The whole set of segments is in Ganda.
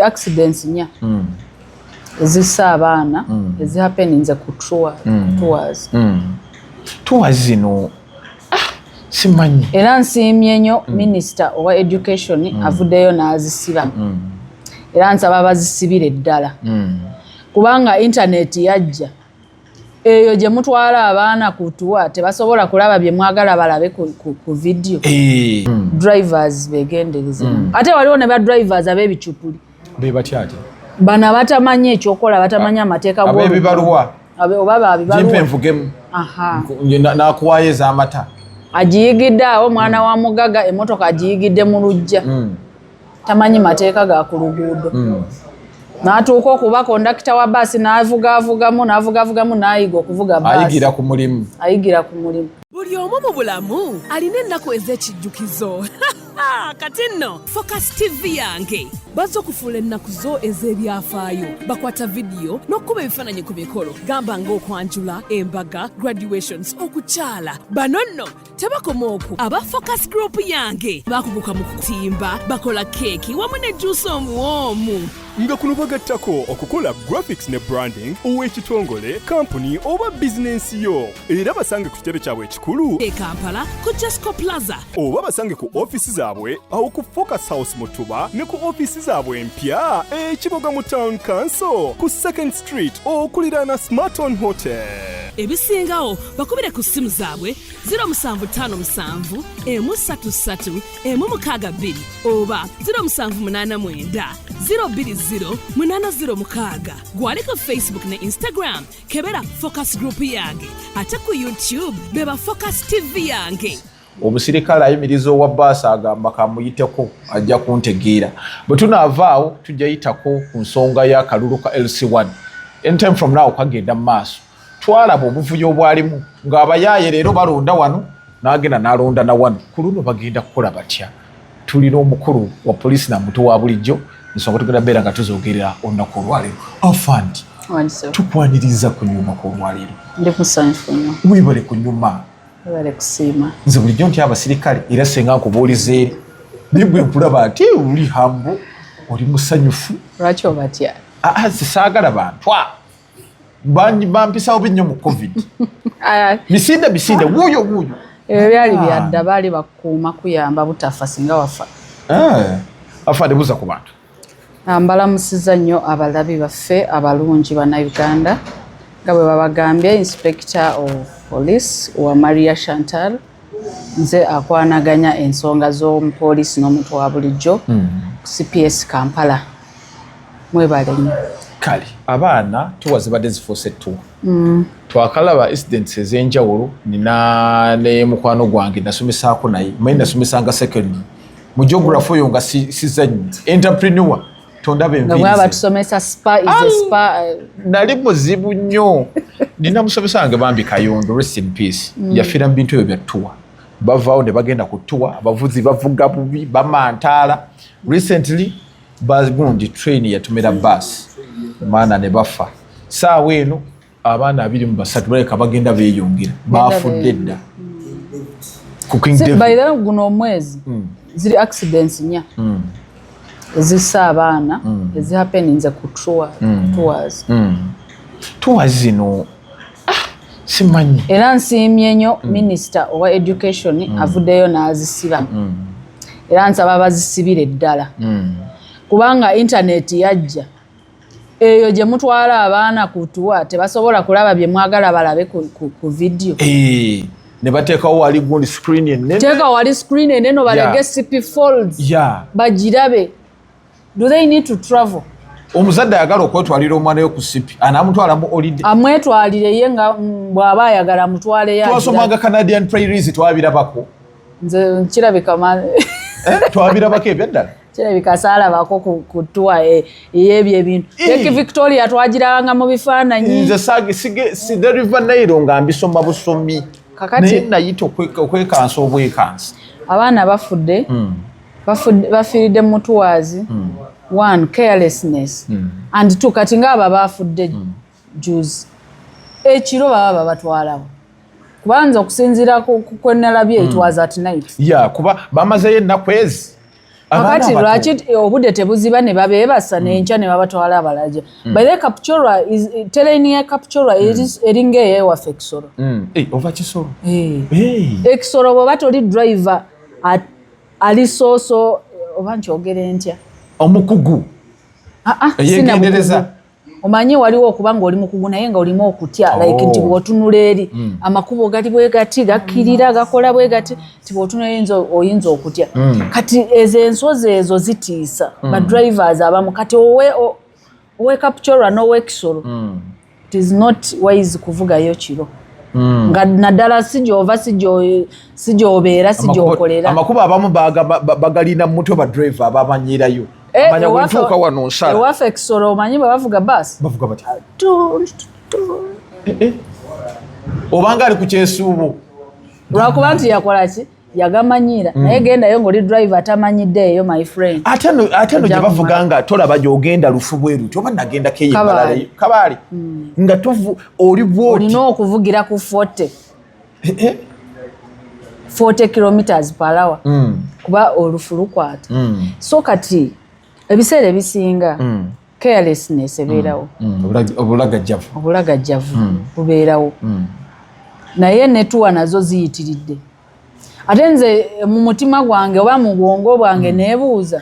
Accidents nya ezissa abaana ezihappeninze ku tours zino simanyi era nsiimye nnyo minisita owa education avuddeyo n'azisiba era nsaba bazisibire ddala kubanga intaneti yajja eyo gye mutwala abaana ku tour tebasobola kulaba bye mwagala balabe ku video drivers begendereze ate waliwo ne ba drivers ab'ebicupuli be batyati bana batamanyi ekyokola batamanya amateeka abebibaluwa oba babibaluwa jimpe nvugemu nakuwayo ez'amata agiyigidde awo mwana wa mugaga emotoka agiyigidde mu lujja tamanyi mateeka ga ku luguudo n'atuuka okuba kondakita wa baasi n'avugavugamu n'ayiga okuvuga baasi ayigira ku mulimu buli omu mu bulamu alina ennaku ez'ekijjukizo kati nno Focus TV yange bazze okufuula ennaku zo ez'ebyafaayo bakwata vidiyo n'okkuba ebifaananyi ku mikolo gamba ng'okwanjula embaga graduations okukyala bano nno tebakoma okwo aba Focus Group yange bakuguka mu kutimba bakola keeki wamu ne juice omuwoomu nga kuno bagattako okukola graphics ne branding ow'ekitongole kampuni oba bizinensi yo era basange ku kitebe kyabwe ekikulu e Kampala ku Jesco Plaza oba basange ku ofisi zaabwe awo ku Focus House Mutuba ne ku ofisi zaabwe empya ekiboga mu Town Council ku 2nd Street okuliraana Smarton Hotel. Ebisingawo bakubire ku simu zaabwe 0757 133 162 oba 0789 020 gwali ku Facebook ne Instagram kebera Focus Group yange ate ku YouTube beba Focus TV yange. Omusirikale ayimiriza owa baasi agamba kamuyiteko ajja kuntegeera bwe tunaavaawo tujja yitako ku nsonga y'akalulu ka LC1 anytime from now kagenda mu maaso twalaba obuvuyo obwalimu ng'abayaaye leero balonda wano n'agenda n'alonda na wano ku luno bagenda kukola batya tulina omukulu wa poliisi na mutu wa bulijjo ensonga tugenda beera nga tuzoogerera olunaku olwaleero afandi tukwaniriza ku nyuma ku olwaleero ndi musanyufu nnyo wibale ku nyuma wibale kusiima nze bulijjo nti abasirikale era senga nkubuuliza eri nibwe nkulaba ati oli hambo oli musanyufu lwaki obatya sisaagala bantwa bampisawo binnyo mu covid misinde wuuyo ebyo byali byadda baali bakuuma kuyamba butafa singa wafa afande buza ku bantu mbalamusiza nnyo abalabi baffe abalungi bannayuganda nga bwe babagambye inspector of police wa Maria Chantal nze akwanaganya ensonga z'omupoliisi n'omuntu wa bulijjo CPS Kampala mwebale nnyo kale abaana tuwa zibadde zifuuse ettuwa twakalaba incidents ez'enjawulo nina ne mukwano gwange nasomesaako naye manyi nasomesanga secondary mu geography oyo nga sizanyi entrepreneur tondabe enviiri nga batusomesa spa is a spa nali muzibu nnyo nina musomesa wange bambi Kayondo rest in peace yafiira mu bintu ebyo bya ttuwa bavaawo ne bagenda ku ttuwa abavuzi bavuga bubi bamantaala recently bagundi train yatumira bus maana ne bafa saawa eno abaana 23 baleka bagenda beeyongera bafudde dda bayira guno omwezi ziri accidents nya ezissa abaana ezihappeninze ku tours zino simanyi era nsiimye nnyo minisita owa education avuddeyo n'azisiba era nsaba bazisibire ddala kubanga intaneti yajja eyo gye mutwala abaana ku tour tebasobola kulaba bye mwagala balabe ku video ne bateekawo wali gundi screen ennene teeka wali screen ennene balege CP folds bagirabe. Do they need to travel? Omuzadde ayagala okwetwalira omwana we ku sipi anamutwala mu holiday amwetwalire ye nga bw'aba ayagala mutwale ya twasomanga Canadian Prairies twabirabako nze kirabika twabirabako ebyaddala kirabika saalabako ku tour ey'ebyo ebintu Lake Victoria twagirabanga mu bifaananyi nze the River Nile nga mbisoma busomi kakati nayita okwekansa obwekansa abaana bafudde bafiiridde mu tours one carelessness and two kati ngaba bafudde juice ekiro baba batwalawo kubanza okusinzira ku kwenalabye it was at night kuba bamazeyo ennaku ezi Kakati lwaki obudde tebuziba ne babeebasa n'enkya ne babatwala abalaja. By the Kapchorwa is teleni ya Kapchorwa eringa eyewaffe Kisoro. Ova Kisoro. Ekisoro bw'oba toli driver ali sooso oba nkyogere ntya. Omukugu. Eyengendereza. Omanyi waliwo okuba ng'oli mukugu naye nga olimu okutya like nti bw'otunula eri amakubo gali bwe gati gakkirira gakola bwe gati nti bw'otunula oyinza okutya. Kati ezo ensozi ezo zitiisa ba drivers abamu kati owe Kapchorwa n'owe Kisoro it is not wise kuvugayo kiro nga naddala sijoobeera sijookolera. Amakubo abamu bagalina mutwe ba driver abamanyirayo. Manya wentuuka wano nsala. Ewaffe Kisoro omanyi bwe bavuga basi. Bavuga batya? Obanga ali ku kyensuubo. Lwakuba nti yakola ki? Yagamanyira. Naye gendayo ng'oli driver atamanyiddeeyo my friend. Ate no gye bavuga nga tolaba gy'ogenda lufu bweruti oba nagenda keyemalalayo. Kabaali. Nga tovu oli bwoti. Olina okuvugira ku 40 kilometers per hour. Kuba olufu lukwata. So kati ebiseera ebisinga carelessness ebeerawo. Obulagajjavu bubeerawo. Naye nettuwa nazo ziyitiridde. Ate nze mu mutima gwange oba mu bwongo bwange neebuuza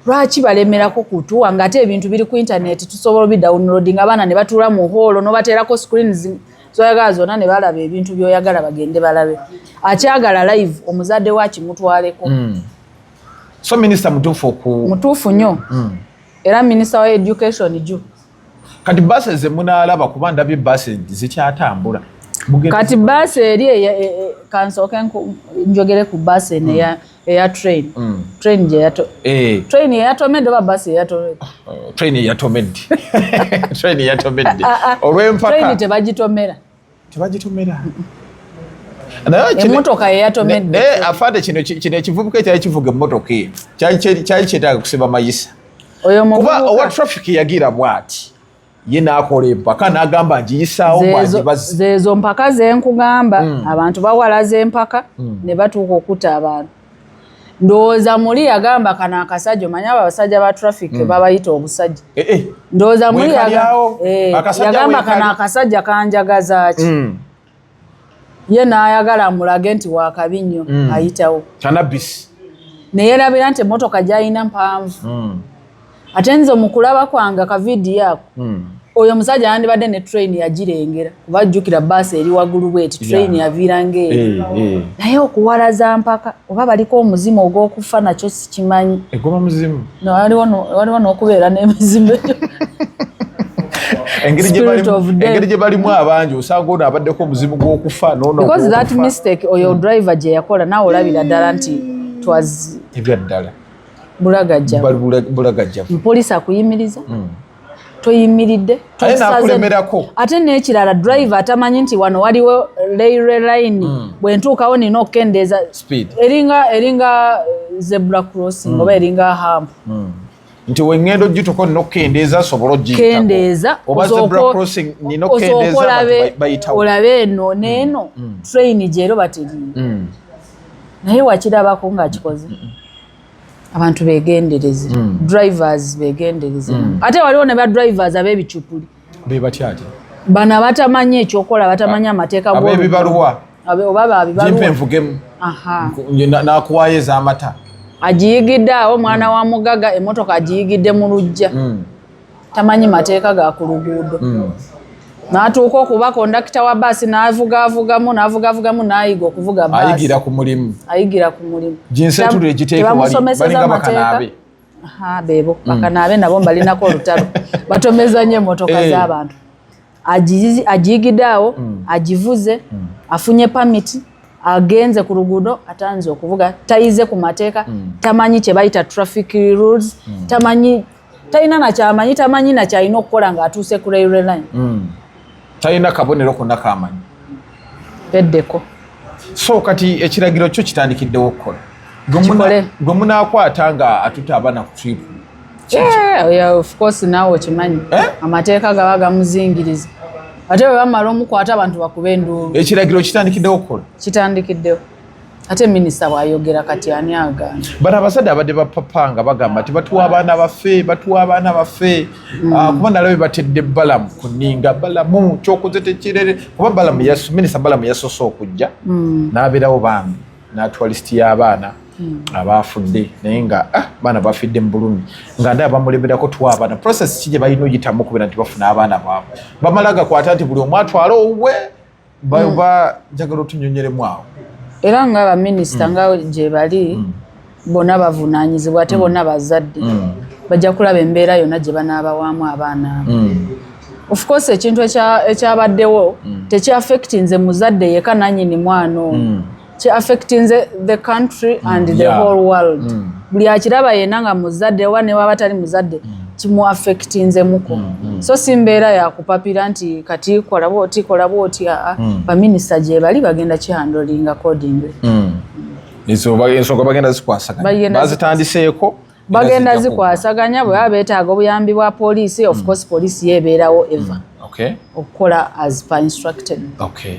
lwaki balemerako kutuwa ng'ate ebintu biri ku internet tusobola obidownloading abaana ne batuula mu hall n'obateerako screens zoyagala zonna ne balaba ebintu by'oyagala bagende balabe. Akyagala live omuzadde wa kimutwaleko. So minister mutuufu nnyo. Era minister wa education ju. Kati basi ze munaalaba kuba ndabye basi zikyatambula. Kati basi eri kansooke njogere ku basi eya train. Train gye yato. Train eyatomedde oba basi eyatomedde? Train eyatomedde. Train eyatomedde. Olw'empaka. Train tebagitomera. Tebagitomera. Emmotoka eyatomedde. Afande kino ekivubuka ekyali kivuga emmotoka eyo kyali kyetaaga kusiba mayisa. Kuba owa traffic yagira bw'ati ye n'akola empaka n'agamba ngiyisaawo bwagibazi. Zeezo mpaka ze nkugamba abantu bawalaza empaka ne batuuka okutta abantu. Ndowooza muli yagamba kana akasajja omanyi abo abasajja ba traffic babayita obusajja. Ndowooza muli yagamba kana akasajja kanjagaza ki. Ye n'ayagala amulage nti waakabi nnyo ayitawo. Cannabis. Ne yeerabira nti emmotoka gy'alina mpanvu. Ate nze mu kulaba kwange akavidiyo ako oyo omusajja yandibadde ne train yagirengera kuba ajjukira bbaasi eri waggulu bweti train yaviiranga eyo. Naye okuwalaza mpaka oba baliko omuzimu ogw'okufa nakyo sikimanyi. Egoma muzimu? Waliwo n'okubeera n'emizimu egyo. Engeri gye balimu abangi osanga ono abaddeko omuzimu gw'okufa because that mistake oyo driver gye yakola naawe olabira ddala nti twas ebyaddala bulagajjavu. Poliisi akuyimiriza toyimiridde ate n'ekirala driver atamanyi nti wano waliwo railway line bwentuukawo nina okukendeeza eringa zebra crossing oba eringa hamp nti wengendo gituko nokendeeza sobola kendeeza oba zebra crossing nino kendeeza bayitawo olabe eno neeno train gyero baterina naye wakirabako ng'akikoze abantu begendereze drivers begendereze ate waliwo ne ba drivers ab'ebicupuli bebatyati bano abatamanyi ekyokola batamanya amateeka ab'ebibaluwa oba babibaluwa jimpe nvugemu nakuwayo ez'amata agiyigidde awo mwana wa mugaga emmotoka agiyigidde mu lujja tamanyi mateeka ga ku luguudo n'atuuka okuba kondakita wa baasi n'avugavugamu n'ayiga okuvuga baasi ayigira ku mulimu jinsetulire giteeka balinga bakanaabe beebo bakanaabe nabo balinako olutalo batomeza nnyo emmotoka z'abantu agiyigidde awo agivuze afunye pamiti agenze ku luguudo atanze okuvuga tayize ku mateeka tamanyi kye bayita traffic rules talina nakyamanyi tamanyi nakyalina okukola ng'atuuse ku railway line talina kabonero konna kamanyi eddeko so kati ekiragiro kyo kitandikiddewo okukola gwe munaakwata nga atuta abaana ku trip of course naawe okimanyi amateeka gaba gamuzingiriza ate bwe bamala omukwata abantu bakuba enduulu ekiragiro kitandikiddewo okukola kitandikiddewo ate minisita bw'ayogera kati ani agaana. Bano abazadde abadde bapapanga bagamba nti batuwa abaana baffe kuba nalabye batedde Balamu ku nninga. Balamu kyokoze tekirere kuba minisita Balamu yasoose okujja n'abeerawo bambi n'atuwa lisiti y'abaana abaafudde naye nga baana bafidde mu bulumi nga ndaye bamulemerako tuwa abaana process ki gye balina oyitamu okubeera nti bafuna abaana baabwe bamala gakwata nti buli omu atwale owuwe njagala otunyonyeremu awo. Era nga baminisita nga gye bali bonna bavunaanyizibwa ate bonna bazadde bajja kulaba embeera yonna gye banaabawaamu abaana abo. Of course ekintu ekyabaddewo tekyaffectinze muzadde yeka nannyini mwana ono affecting the country and the whole world. Buli akiraba yenna nga muzadde oba ne waba tali muzadde kimu affectinze muko. So si mbeera ya kupapira nti kati kola bwoti baminisita gye bali bagenda kihandling accordingly. Ensonga bagenda zikwasaganya bazitandiseeko bagenda zikwasaganya bwe baba beetaaga obuyambi bwa poliisi. Of course poliisi yeebeerawo eva okukola as per instructed.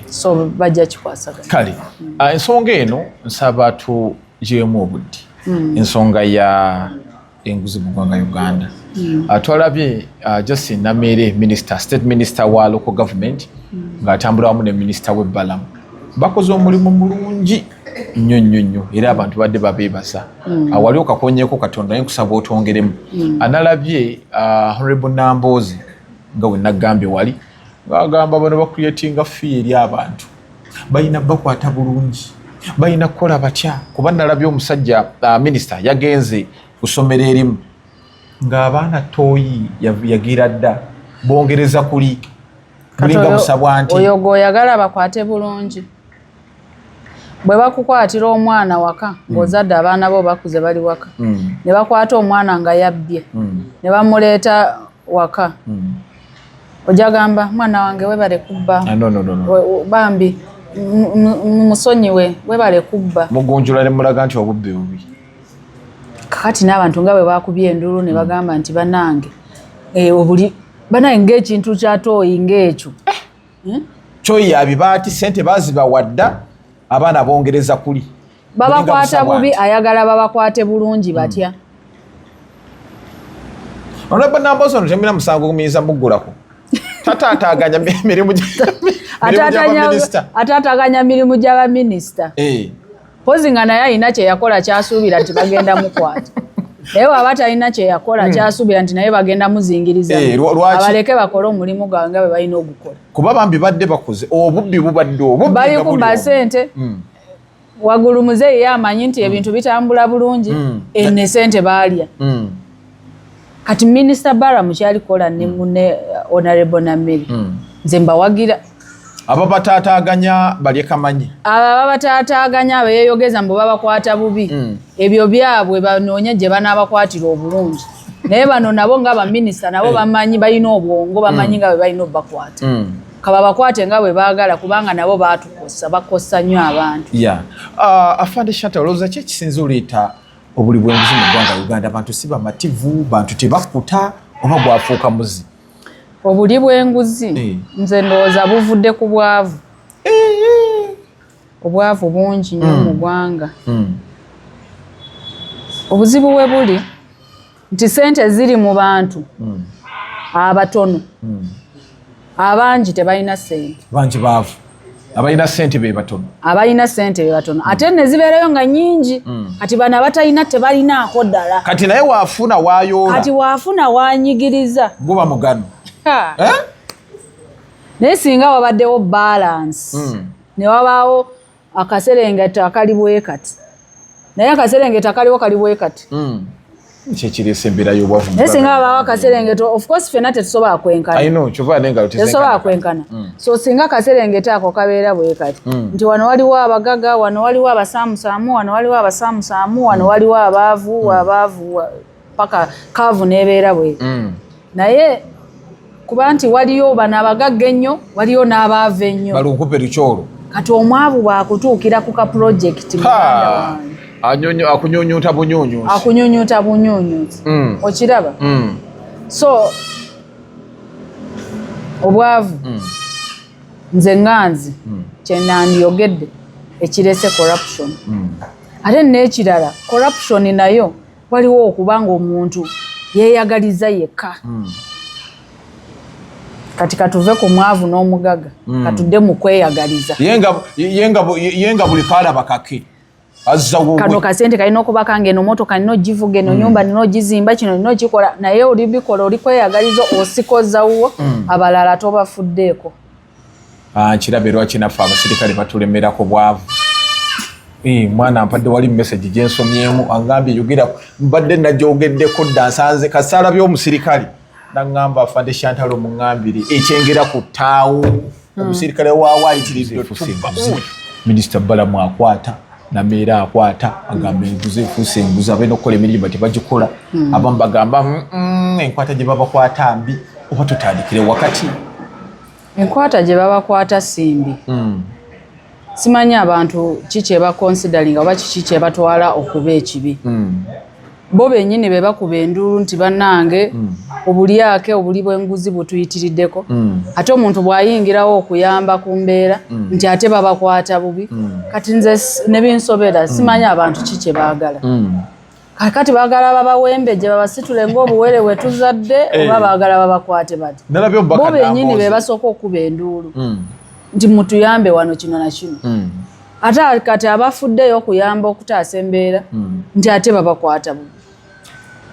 So bajja kikwasaganya kale. Ensonga eno nsaba tugyemu obudde. Ensonga ya enguzi mu ggwanga Uganda. Twalabye Justin Namere state minister wa local government ng'atambula wamu ne minisita w'e Balamu bakoze omulimu mulungi nnyo era abantu badde babeebaza. Wali okakonyeeko Katonda naye nkusaba otwongeremu. Analabye Honorable Nambooze nga we nagambye wali ng'agamba bano bakuyetinga fee eri abantu balina bakwata bulungi balina kukola batya kuba nalabye omusajja minisita yagenze kusomera erimu ng'abaana tooyi yagira dda bongereza kuli bulinga busabwa nti oyo g'oyagala bakwate bulungi. Bwe bakukwatira omwana waka ng'ozadde abaana bo bakuze bali waka ne bakwata omwana nga yabbye ne bamuleeta waka ojagamba mwana wange webale kubba bambi musonyiwe webale kubba mugunjula ne mulaga nti obubbi bubi. Kakati n'abantu nga bwe bakubye endulu ne bagamba nti banange obuli banange ng'ekintu kyatooyi ng'ekyo kyoyi abibaati sente baziba wadda abaana bongereza kuli babakwata bubi ayagala babakwate bulungi batya. Honorable Nambooze ono temina musango gumuyinza muggulako tatataganya mirimu atataganya mirimu gy'abaminisita pozi nga naye alina kye yakola kyasuubira nti bagenda mukwata naye waba talina kye yakola kyasuubira nti naye bagenda muzingiriza abaleke bakole omulimu gwawe nga bwe balina ogukola kuba bambi badde bakoze obubbi bubadde bali kubba sente waggulu muzeeyi amanyi nti ebintu bitambula bulungi enne sente baalya. Kati minisita Balamu kyalikola ne munne Honorable Namere nze mbawagira ababatataaganya balye kamanyi ababatataaganya beeyogeza mbu babakwata bubi ebyo byabwe banoonye gye banaabakwatira obulungi naye bano nabo nga baminisita nabo bamanyi balina obwongo bamanyi nga bwe balina obbakwata kababakwate nga bwe baagala kubanga nabo baatukosa bakosa nnyo abantu. Afande Shatta olowooza ki ekisinza oleeta obuli bw'enguzi mu ggwanga Uganda? Abantu si bamativu bantu tebakuta oba gwafuuka muzi? Obuli bw'enguzi nze ndowooza buvudde ku bwavu. Obwavu bungi nnyo mu ggwanga. Obuzibu we buli nti sente ziri mu bantu abatono abangi tebalina sente. Bangi baavu abalina sente be batono ate ne zibeerayo nga nnyingi kati bano abatalina tebalinaako ddala kati naye waafuna waayoola kati waafuna wanyigiriza guba mugano. Naye singa wabaddewo balance ne wabaawo akaserengeto akali bwe kati naye akaserengeto akaliwo kali bwe kati kyekiriisa embeera y'obwavu. Naye singa wabaawo akaserengeto of course ffenna tetusobola kwenkana tetusobola kwenkana so singa akaserengeto ako kabeera bwe kati nti wano waliwo abagaga wano waliwo abasaamusaamu wano waliwo abasaamusaamu wano waliwo abaavu paka kaavu n'ebeera bwe naye kuba nti waliyo bano abagagga ennyo waliyo n'abaavu ennyo balunkupe lukyolo kati omwavu bwakutuukira ku ka project muganda wange akunyunyuuta bunyunyuuzi okiraba so obwavu nze nganzi kye nandiyogedde ekirese corruption. Ate n'ekirala corruption nayo waliwo okubanga omuntu yeeyagaliza yekka. Kati katuve ku mwavu n'omugaga katudde mu kweyagaliza. Yenga buli kalaba kake kano kasente kalina okuba kange eno motoka nino givuga eno nyumba nino gizimba kino nino kikola naye olibikola oli kweyagaliza osikozawo abalala tobafuddeeko. Nkirabe lwaki naffe abasirikale batulemerako bwavu. Mwana mpadde wali message gyensomyemu agambye yogera mbadde najjogeddeko dda nsanze kasala by'omusirikale nangamba afande Chantal omungambire ekyengera ku ttaawo omusirikale waawo ayitiriza Minisita Balamu akwata na meera akwata agamba enguzi efuuse enguzi abaina okukola emirimu bati bagikola abamu bagamba enkwata gye babakwata mbi oba tutandikire wakati enkwata gye babakwata simbi. Simanyi abantu kiki ebaconsidering oba kiki kye batwala okuba ekibi. Bo bennyini be bakuba enduulu nti bannange obulyake obuli bw'enguzi butuyitiriddeko. Ate omuntu bw'ayingirawo okuyamba ku mbeera nti ate babakwata bubi. Kati nze ne binsobera simanyi abantu ki kye baagala. Kati baagala babawembeje babasitule ng'obuwere we tuzadde oba baagala babakwate bati. Bo bennyini be basooka okuba enduulu nti mutuyambe wano kino na kino. Ate kati abafuddeyo okuyamba okutaasa embeera nti ate babakwata bubi.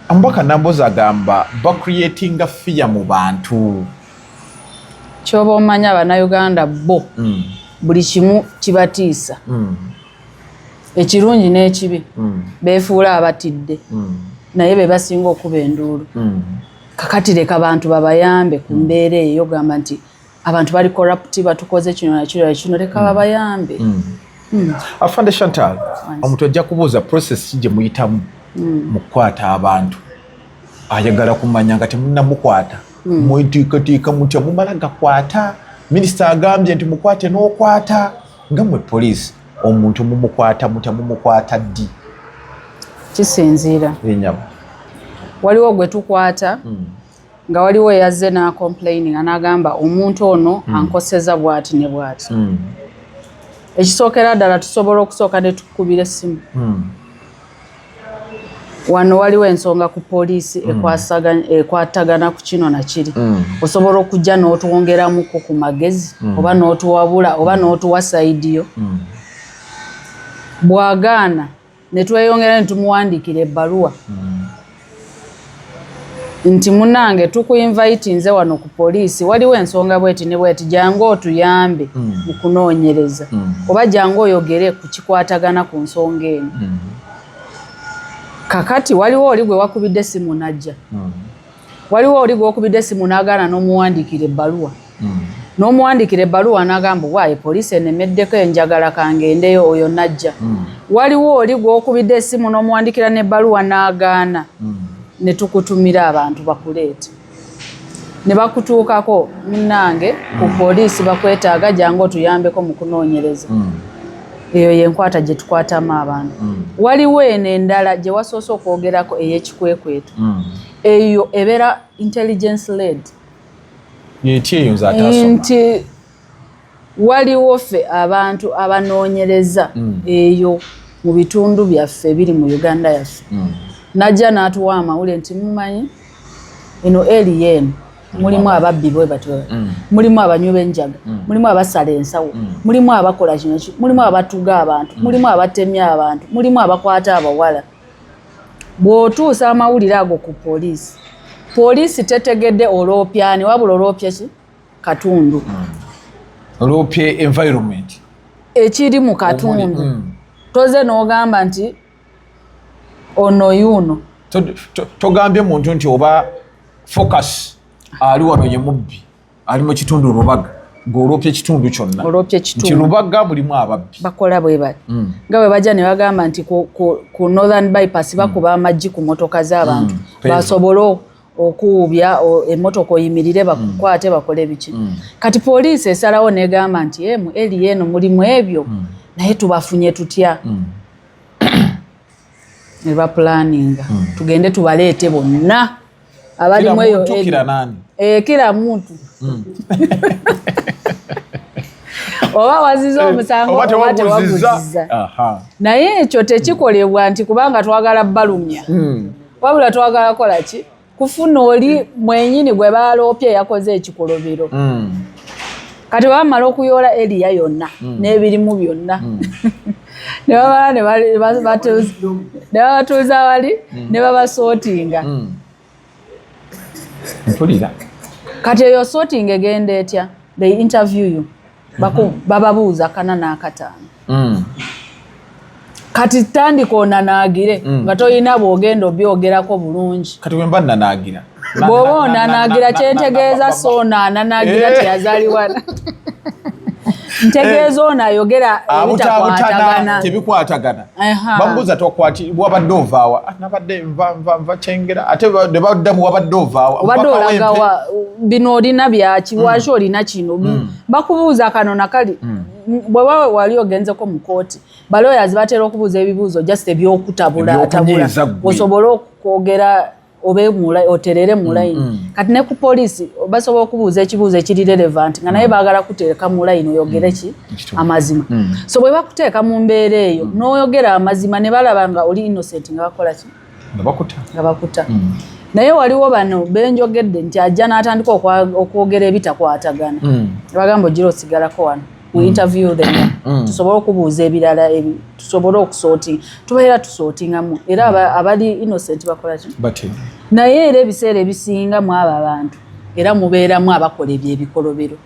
Ambaka Nambozi agamba bacreatinga fear mu bantu. Kyoba omanya Abannayuganda bo buli kimu kibatiisa. Ekirungi n'ekibi beefuula abatidde naye be basinga okuba enduulu. Kakati leka abantu babayambe ku mbeera eyo gamba nti abantu bali corrupt batukoze kino na kino leka babayambe. Afande Chantal omuntu ajja kubuuza process ki gye muyitamu mu kukwata abantu ayagala kumanya nga temunnamukwata mwetiikatika mutya mumala gakwata. Minisita agambye nti mukwate n'okwata nga mmwe poliisi omuntu mumukwata mutya mumukwata ddi? Kisinziira. Waliwo gwe tukwata nga waliwo eyazze na complaining anagamba omuntu ono ankoseza bwati ne bwati. Ekisookera ddala tusobola okusooka ne tukubira essimu. Wano waliwo ensonga ku poliisi ekwatagana ku kino na kiri. Osobola okujja n'otwongeramuko ku magezi oba n'otuwabula oba n'otuwa sayidiyo. Bwagaana ne tweyongera ne tumuwandiikira ebbaluwa nti munange tukuyinvayiti nze wano ku poliisi waliwo ensonga bweti ne bweti jangu otuyambe mu kunoonyereza oba jangu oyogere ku kikwatagana ku nsonga eno. Kakati waliwo oli gwe wakubidde essimu najja. Waliwo oli gwe wakubidde essimu n'agaana n'omuwandiikira ebbaluwa. N'omuwandiikira ebbaluwa n'agamba waaye poliisi enemeddeko enjagala kangendeyo oyo najja. Waliwo oli gwe wakubidde essimu n'omuwandiikira n'ebbaluwa n'agaana. Ne tukutumira abantu bakuleete. Ne bakutuukako munnange ku poliisi bakwetaaga jangu otuyambeko mu kunoonyereza. Eyo yenkwata gye tukwatamu abantu. Waliwo eno endala gye wasoose okwogerako ey'ekikwekweto. Eyo ebeera intelligence led. Nti waliwo ffe abantu abanoonyereza eyo mu bitundu byaffe biri mu Uganda yaffe. Najja n'atuwa amawulire nti mumanyi eno eri yeno mulimu ababbi bwe batwe mulimu abanywi b'enjaga mulimu abasala ensawo mulimu abakola kino mulimu abatuga abantu mulimu abatemya abantu mulimu abakwata abawala. Bw'otuusa amawulire ago ku poliisi tetegedde oloopyani wabula oloopya ki katundu oloopye environment ekiri mu katundu. Toze n'ogamba nti ono yuno togambye muntu nti oba focus ali wano ye mubbi ali mu kitundu Lubaga ng'olopya ekitundu kyonna nti Lubaga mulimu ababbi bakola bwe bati nga bwe bajja ne bagamba nti ku Northern Bypass bakuba amaggi ku motoka z'abantu basobole okuubya emmotoka oyimirire bakukwate bakole biki. Kati poliisi esalawo negamba nti eri eno mulimu ebyo naye tubafunye tutya. Ne bapulaninga tugende tubaleete bonna abalimu eyo kila muntu oba waziza omusango oba tewaguzizza naye ekyo tekikolebwa nti kubanga twagala balumya wabula twagala kola ki kufuna oli mwenyini gwe baloopye yakoze ekikolobero kati bamala okuyoola eriya yonna n'ebirimu byonna ne babatuuza wali ne babasootinga kati eyo sorting egenda etya they interview you bababuuza 4 na 5 kati tandika onanaagire nga toyina bwogenda obyogerako bulungi kati wemba nanaagira bw'oba onanaagira kyentegeeza so onanaagira teyazaliwana ntegeeza ono ayogera tebikwatagana bamubuuza tokwati wabadde ovaawa nabadde nva kyengera ate ne baddamu wabadde ovaawa obadde olagawa bino olina byaki lwaki olina kino bakubuuza kano nakali bweba wali ogenzeko mu kooti balooyazi batera okubuuza ebibuuzo just ebyokutabula osobola okwogera obe oterere mu line kati ne ku poliisi basobola okubuuza ekibuuzo ekiri relevant nga naye baagala kuteeka mu line oyogere ki amazima so bwe bakuteeka mu mbeera eyo n'oyogera amazima ne balaba nga oli innocent nga bakola ki nga bakuta naye waliwo bano benjogedde nti ajja n'atandika okwogera ebitakwatagana bagamba ogira osigalako wano we interview them tusobola okubuuza ebirala tusobola okusorting tubeera tusortingamu era abali innocent bakola ki naye era ebiseera ebisinga mu abo abantu era mubeeramu abakola ebyebikolobero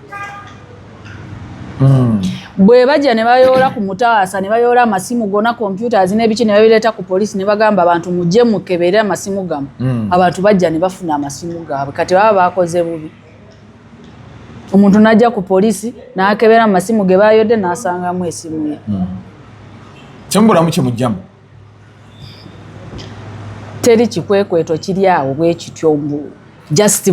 bwe bajja ne bayoola ku mutawaasa ne bayoola amasimu gonna computers n'ebiki ne babireeta ku poliisi ne bagamba abantu mujje mukebere amasimu gamu abantu bajja ne bafuna amasimu gaabwe kati baba bakoze bubi omuntu najja ku poliisi n'akebera amasimu ge bayodde n'asangamu esimu ye kyembulamu kimujjamu teri kikwekweto kiri awo bwe kityo just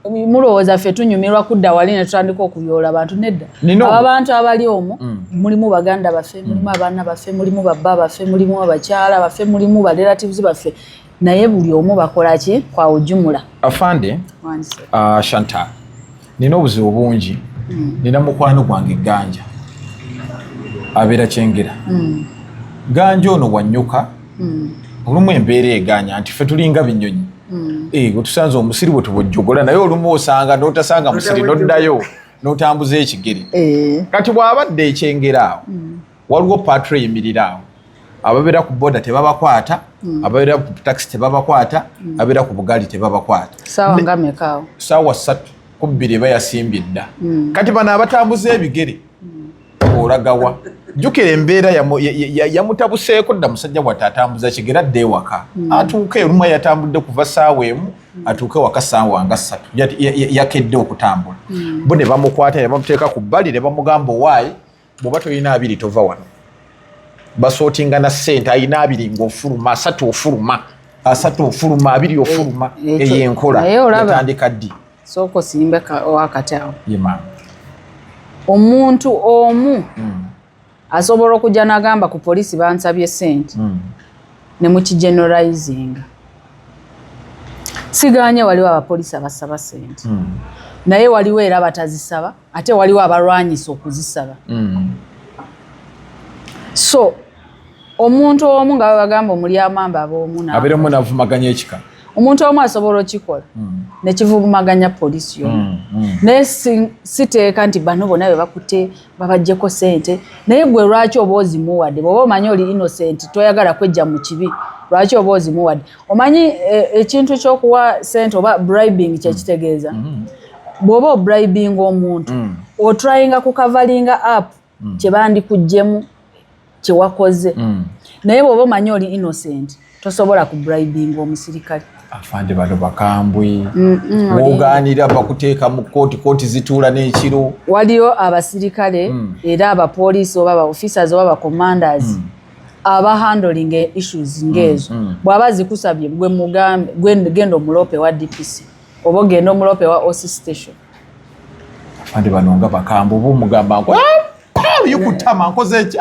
mulowooza ffe tunyumirwa kudda wali ne tutandika okuyoola abantu nedda abo abantu abali omwo mulimu baganda baffe mulimu abaana baffe mulimu babba baffe mulimu abakyala baffe mulimu barelatives baffe naye buli omu bakola ki kwa ujumula afande Chantal nina obuzibu bungi nina mukwano gwange Ganja abeera Kyengera Ganja ono wannyuka olumu embeera eganya nti ffe tulinga binyonyi wetusanze omusiri bwe tubujjogola naye olumu osanga n'otasanga musiri n'oddayo n'otambuza ekigere kati bw'abadde ekyengera awo waliwo patre eyimirira awo ababeera ku boda tebabakwata ababeera ku taxi tebabakwata ababeera ku bugaali tebabakwata saawa nga mekaawo saawa 3 bayasimbye dda kati bano abatambuza ebigere olagawa jjukira embeera yamutabuseeko dda musajja bw'ate atambuza kigere adde ewaka atuuke olumu yatambudde kuva saawa emu atuuke waka saawa nga 3 yakedde okutambula bo ne bamukwata ne bamuteeka ku bbali ne bamugamba owaayi bw'oba tolina 2 tova wano basootinga na ssente ayina 2 ng'ofuluma 3 ofuluma 3 ofuluma 2 ofuluma eyo enkola yatandika ddi soko simbe wakati awo yema omuntu omu asobola okujja n'agamba ku poliisi bansabye ssente ne mu kigeneralizing siganye waliwo abapoliisi abasaba ssente naye waliwo era batazisaba ate waliwo abalwanyisa okuzisaba so omuntu omu nga bagamba omuli amamba ab'omu abeeremu navumaganya ekika omuntu omu asobola okikola nekivumaganya poliisi yonna naye siteeka nti bano bonna be bakutte babaggyeko ssente naye gwe lwaki oba ozimuwadde bw'oba omanyi oli innocent toyagala kwejja mu kibi lwaki oba ozimuwadde omanyi ekintu ky'okuwa ssente oba bribing kyekitegeeza bw'oba obribinga omuntu otrayinga kukavalinga up kye bandikugyemu kye wakoze naye bw'oba omanyi oli innocent tosobola kubribinga omusirikale afande bano bakambwe woganira bakuteeka mu kooti zituula n'ekiro waliyo abasirikale era abapoliisi oba aba officers oba aba commanders aba handling issues ngezo bw'aba zikusabye gwe mugambe genda omulope wa DPC oba genda omulope wa OC station afande bano nga bakambwe oba omugamba nko yukutama nkoze eki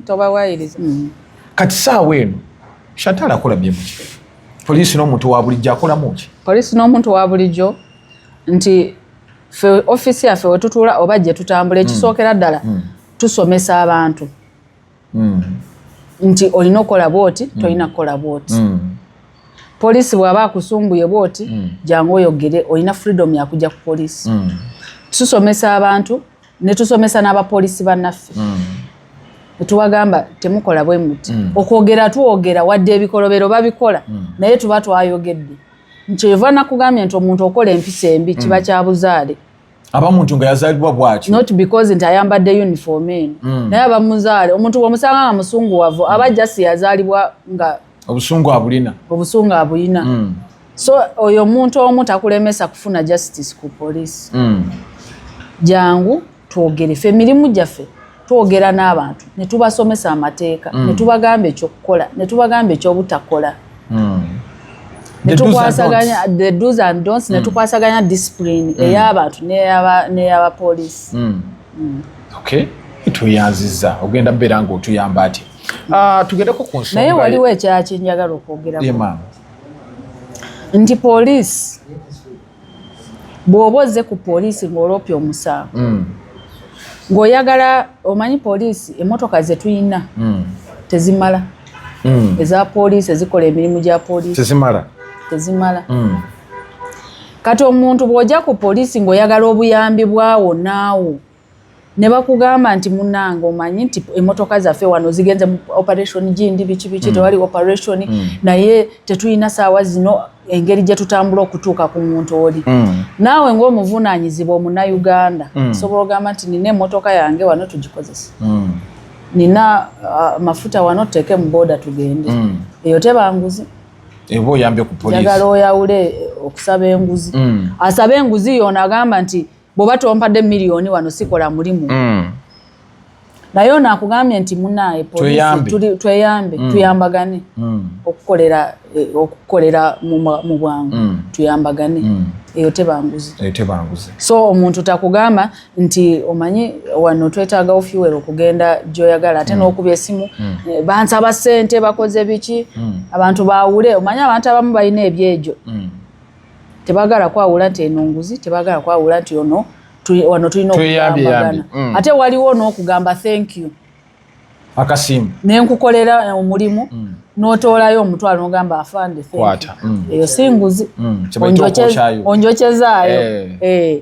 toba wayiriza kati saawa eno Chantal akola bye muki poliisi n'omuntu wa bulijjo akolamu ki poliisi n'omuntu wa bulijjo nti fe office yaffe wetutula oba gye tutambula ekisookera ddala tusomesa abantu nti olina okukola bwoti tolina kukola bwoti poliisi bw'aba akusumbuye bwoti jangu oyogere olina freedom yakujja ku poliisi tusomesa abantu ne tusomesa n'abapoliisi bannaffe netubagamba temukola bwe muti okwogera tuwogera wadde ebikolobero babikola naye tuba twayogedde nkyeva nakugambye nti omuntu okola empisa embi kiba kya buzaale abamuntu nga yazaalibwa bwatyo not because nti ayambadde uniform eno naye abamuzaale omuntu bw'omusanga nga musunguwavu aba jasi yazaalibwa nga obusungu abulina so oyo omuntu omu takulemesa kufuna justice ku poliisi jangu twogere ffe emirimu gyaffe twogera n'abantu ne tubasomesa amateeka ne tubagamba ekyokukola ne tubagamba ekyobutakola ne tukwasaganya the do's and don'ts ne tukwasaganya discipline ey'abantu n'ey'abapoliisi okay tuyanziza ogenda beera nga otuyamba ati tugendeko ku nsonga naye waliwo ekyala kyenjagala okwogerako nti poliisi bw'oba ozze ku poliisi ng'oloopya omusango ng'oyagala omanyi poliisi emmotoka ze tuyina tezimala eza poliisi ezikola emirimu gya poliisi tezimala kati omuntu bw'ojja ku poliisi ng'oyagala obuyambi bwawo naawo ne bakugamba nti munange omanyi nti emmotoka zaffe wano zigenze mu operation gindi biki tewali operation naye tetulina saawa zino engeri gye tutambula okutuuka ku muntu oli naawe ng'omuvunaanyizibwa omunnayuganda osobola ogamba nti nina emmotoka yange wano tugikozesa nina mafuta wano tuteeke mu booda tugende eyo tebanguzi eba oyambye ku poliisi jagala oyawule okusaba enguzi asaba enguzi yoona agamba nti bw'oba tompadde miliyoni wano sikola mulimu naye ono akugambye nti munaye tweyambe tuyambagane okukolera mu bwangu tuyambagane eyo tebanguzi so omuntu takugamba nti omanyi wano twetaagawo fuel okugenda gyoyagala ate n'okuba esimu bansaba ssente bakoze biki abantu bawule omanyi abantu abamu balina ebyejo tebagala kwawula nti eno nguzi tebagala kwawula nti ono wano tulina okuyambagana ate waliwo n'okugamba thank you akasimu nenkukolera omulimu n'otoolayo omutwalo n'ogamba afande eyo si nguzi onjokyezaayo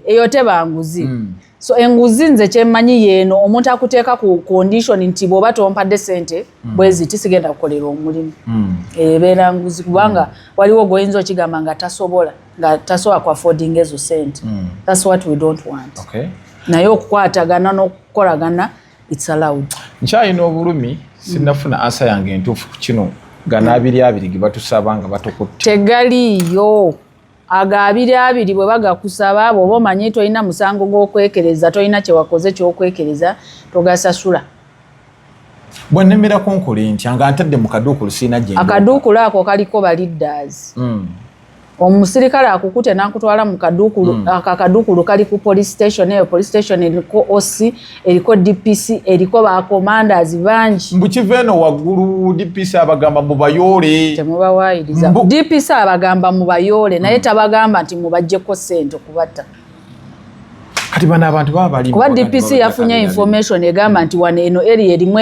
eyo teba nguzi so enguzi nze kyemmanyi yeeno omuntu akuteeka ku condition nti bw'oba tompadde sente bwezi tisigenda kukolera omulimu ebeera nguzi kubanga waliwo goyinza okigamba nga tasobola ku affording ezo sente that's what we don't want naye okukwatagana n'okukolagana it's allowed nkyalina obulumi sinafuna ansa yange entuufu ku kino gana abiri ge batusaba nga batukutte tegaliiyo aga abiri bwe bagakusaba bw'oba omanyi tolina musango gw'okwekereza tolina kyewakoze ky'okwekereza togasasula bwe nnemerako nkole ntya nga ntadde mu kaduukulu siina gye akaduukulu ako kaliko balidders omusirikale akukute n'akutwala mu kaduukulu akaduukulu kali ku police station eyo police station eriko OC eriko DPC eriko ba commanders bangi mbukiva eno waggulu DPC abagamba mubayoole temubawaayiriza DPC abagamba mubayoole naye tabagamba nti mubajjeko ssente okubatta kati bano abantu baba bali kuba DPC yafunye information egamba nti wano eno area erimu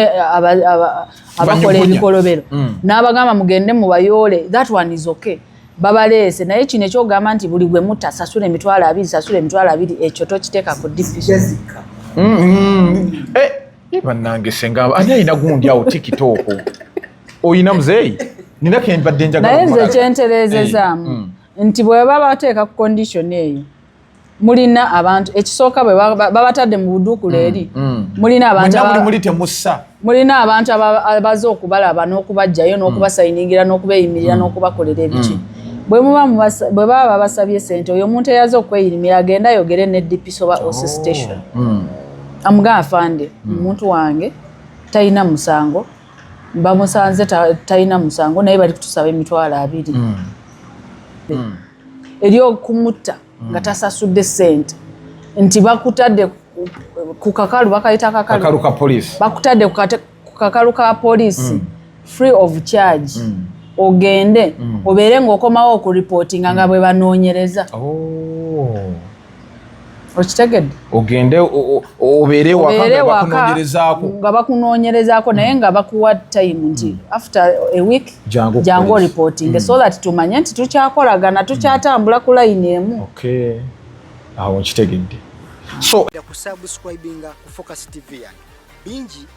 abakola ebikolobero n'abagamba mugende mubayoole that one is okay babaleese naye kino ekyogamba nti buli gwe mutta sasula emitwalo 2 ekyo tokiteeka ku DPC bannange senga ani alina gundi awo TikTok oyina muzeeyi nina kembadde njagala naye nze kyentereezezaamu nti bwe baba bateeka ku condition eyo mulina abantu ekisooka bwe babatadde mu buduukulu eri mulina abantu abaze okubalaba n'okubajjayo n'okubasayiningira n'okubeeyimirira n'okubakolera ebiki bwe baba babasabye sente oyo omuntu eyaze okweyirimira agenda ayogere ne DPC oba OC station amuga afande omuntu wange talina musango bamusanze talina musango naye bali kutusaba emitwalo 2 eri okumutta nga tasasudde sente nti bakutadde ku kakalu bakayita kakalu ka police bakutadde ku kakalu ka police free of charge ogende obeere ng'okomawo okureportinga nga bwe banoonyereza okitegedde ogende obeere waka nga bakunoonyerezaako naye nga bakuwa time nti after a week jangu reporting so that tumanye nti tukyakolagana tukyatambula ku line emu. Okay, awo nkitegedde. So kusubscribinga ku Focus TV yange bingi